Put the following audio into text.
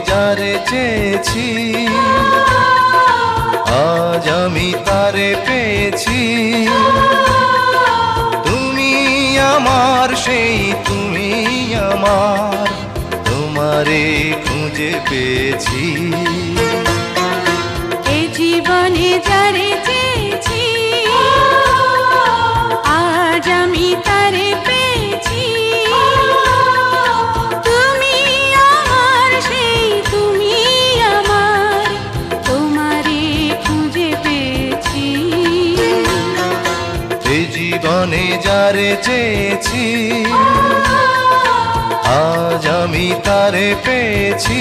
যারে চেয়েছি, আজ আমি তারে পেয়েছি। তুমি আমার সেই তুমি আমার, তোমারে খুঁজে পেয়েছি। এই জীবনে যারে চেয়েছি, আজ আমি তারে পেয়েছি। তুমি আমার সেই তুমি আমার, তোমারে খুঁজে পেয়েছি। এই জীবনে যারে চেয়েছি, আজ আমি তারে পেয়েছি।